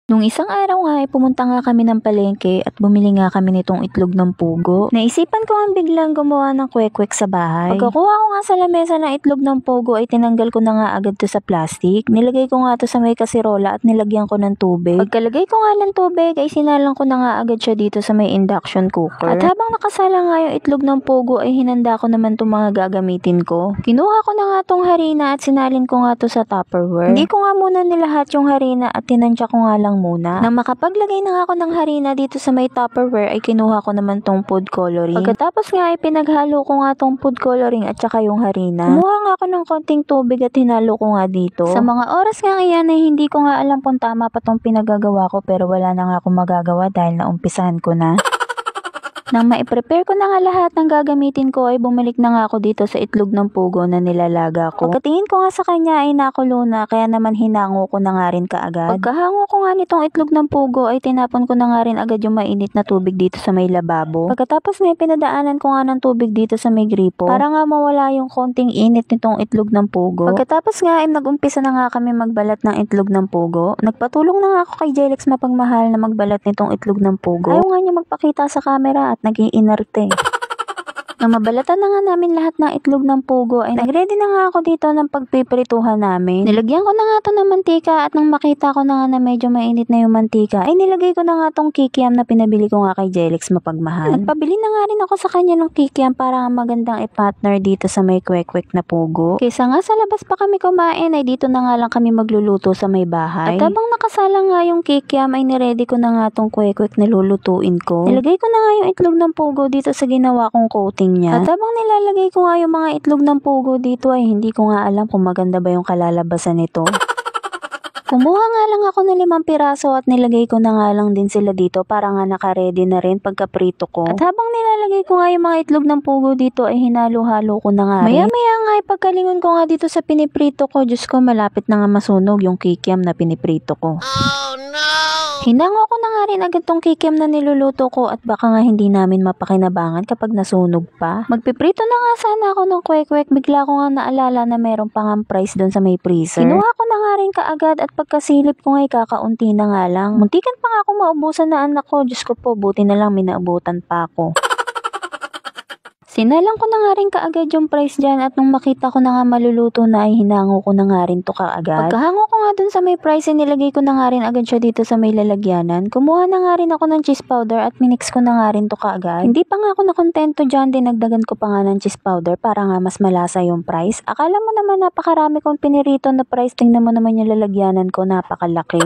Nung isang araw nga ay pumunta nga kami ng palengke at bumili nga kami nitong itlog ng pugo. Naisipan ko nga biglang gumawa ng kwek-kwek sa bahay. Pagkakuha ko nga sa lamesa ng itlog ng pugo ay tinanggal ko na nga agad to sa plastic. Nilagay ko nga to sa may kasirola at nilagyan ko ng tubig. Pagkalagay ko nga ng tubig ay sinalang ko na nga agad siya dito sa may induction cooker. At habang nakasala nga yung itlog ng pugo ay hinanda ko naman itong mga gagamitin ko. Kinuha ko na nga tong harina at sinalin ko nga to sa Tupperware. Hindi ko nga muna nilahat yung harina at tinansya ko nga lang muna. Nang makapaglagay na nga ako ng harina dito sa may Tupperware ay kinuha ko naman tong food coloring. Pagkatapos nga ay pinaghalo ko nga tong food coloring at saka yung harina. Kumuha nga ako ng konting tubig at hinalo ko nga dito. Sa mga oras nga iyan ay hindi ko nga alam kung tama pa tong pinagagawa ko pero wala na nga akong magagawa dahil naumpisahan ko na. Nang ma-prepare ko na nga lahat ng gagamitin ko ay bumalik na nga ako dito sa itlog ng pugo na nilalaga ko. Pagkatingin ko nga sa kanya ay nakulo na kaya naman hinango ko na nga rin kaagad. Pagkahango ko nga nitong itlog ng pugo ay tinapon ko na nga rin agad yung mainit na tubig dito sa may lababo. Pagkatapos nga pinadaanan ko nga ng tubig dito sa may gripo para nga mawala yung konting init nitong itlog ng pugo. Pagkatapos nga ay nag-umpisa na nga kami magbalat ng itlog ng pugo. Nagpatulong na nga ako kay Jelix Mapagmahal na magbalat nitong itlog ng pugo. Ayaw nga niya magpakita sa camera at naging inarte. Nang mabalatan na nga namin lahat ng itlog ng pugo ay nagready na nga ako dito ng pagpiprituhan namin. Nilagyan ko na nga to ng mantika at nang makita ko na nga na medyo mainit na yung mantika ay nilagay ko na nga tong kikiam na pinabili ko nga kay Jelix Mapagmahal. Nagpabili na nga rin ako sa kanya ng kikiam para magandang i-partner dito sa may kwek-kwek na pugo. Kaysa nga sa labas pa kami kumain ay dito na nga lang kami magluluto sa may bahay. At habang nakasala nga yung kikiam ay niready ko na nga tong kwek-kwek na lulutuin ko. Nilagay ko na nga yung itlog ng pugo dito sa ginawa kong coating niya. At habang nilalagay ko nga yung mga itlog ng pugo dito ay hindi ko nga alam kung maganda ba yung kalalabasan nito. Kumuha nga lang ako ng 5 piraso at nilagay ko na nga lang din sila dito para nga naka-ready na rin pagka-prito ko. At habang nilalagay ko nga yung mga itlog ng pugo dito ay hinalo-halo ko na nga rin. Maya-maya nga ay pagkalingon ko nga dito sa piniprito ko, Diyos ko malapit na nga masunog yung kikiam na piniprito ko. Oh no! Hinango ko na nga rin agad tong kikiam na niluluto ko at baka nga hindi namin mapakinabangan kapag nasunog pa. Magpiprito na nga sana ako ng kwek-kwek, bigla ko nga naalala na meron pang ang price doon sa may freezer. Kinuha ko na nga rin kaagad at pagkasilip ko nga kakaunti na nga lang. Muntikan pa nga ako maubusan na anak ko, Diyos ko po, buti na lang minaabutan pa ako. Sinalang ko na nga rin kaagad yung price dyan at nung makita ko na nga maluluto na ay hinango ko na nga rin to kaagad. Pagkahango ko nga dun sa may price ay nilagay ko na nga rin agad siya dito sa may lalagyanan. Kumuha na nga rin ako ng cheese powder at minix ko na nga rin to kaagad. Hindi pa nga ako nakontento dyan, dinagdagan ko pa nga ng cheese powder para nga mas malasa yung price. Akala mo naman napakarami kong pinirito na price, tingnan mo naman yung lalagyanan ko, napakalaki.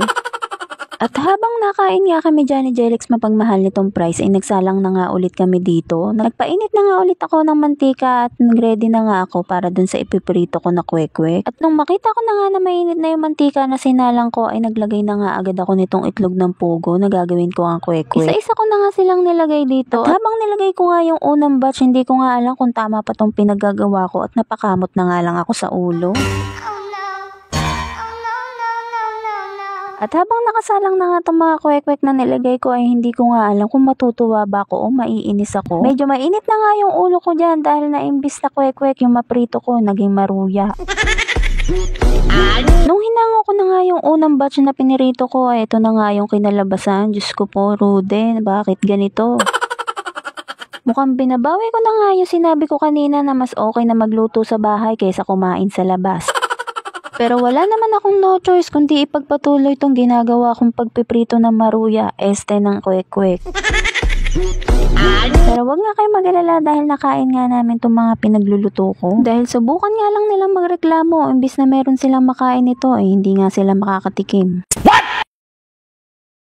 At habang nakain nga kami dyan ni Jelix Mapagmahal nitong price ay nagsalang na nga ulit kami dito. Nagpainit na nga ulit ako ng mantika at nag-ready na nga ako para dun sa ipiprito ko na kwek-kwek. At nung makita ko na nga na mainit na yung mantika na sinalang ko ay naglagay na nga agad ako nitong itlog ng pugo na gagawin ko ang kwek-kwek. Isa-isa ko na nga silang nilagay dito. At habang nilagay ko nga yung unang batch, hindi ko nga alam kung tama pa tong pinagagawa ko at napakamot na nga lang ako sa ulo. At habang nakasalang na nga itong mga kwek-kwek na nilagay ko ay hindi ko nga alam kung matutuwa ba ako o maiinis ako. Medyo mainit na nga yung ulo ko dyan dahil na imbis na kwek-kwek yung maprito ko, naging maruya. Nung hinango ko na nga yung unang batch na pinirito ko, ito na nga yung kinalabasan. Diyos ko po, Rude, bakit ganito? Mukhang binabawi ko na nga yung sinabi ko kanina na mas okay na magluto sa bahay kaysa kumain sa labas. Pero wala naman akong no choice kundi ipagpatuloy itong ginagawa kong pagpiprito ng maruya, ng kwek-kwek. Pero wag nga kayo mag-alala dahil nakain nga namin itong mga pinagluluto ko. Dahil subukan nga lang nilang magreklamo, imbis na meron silang makain ito, ay hindi nga sila makakatikim.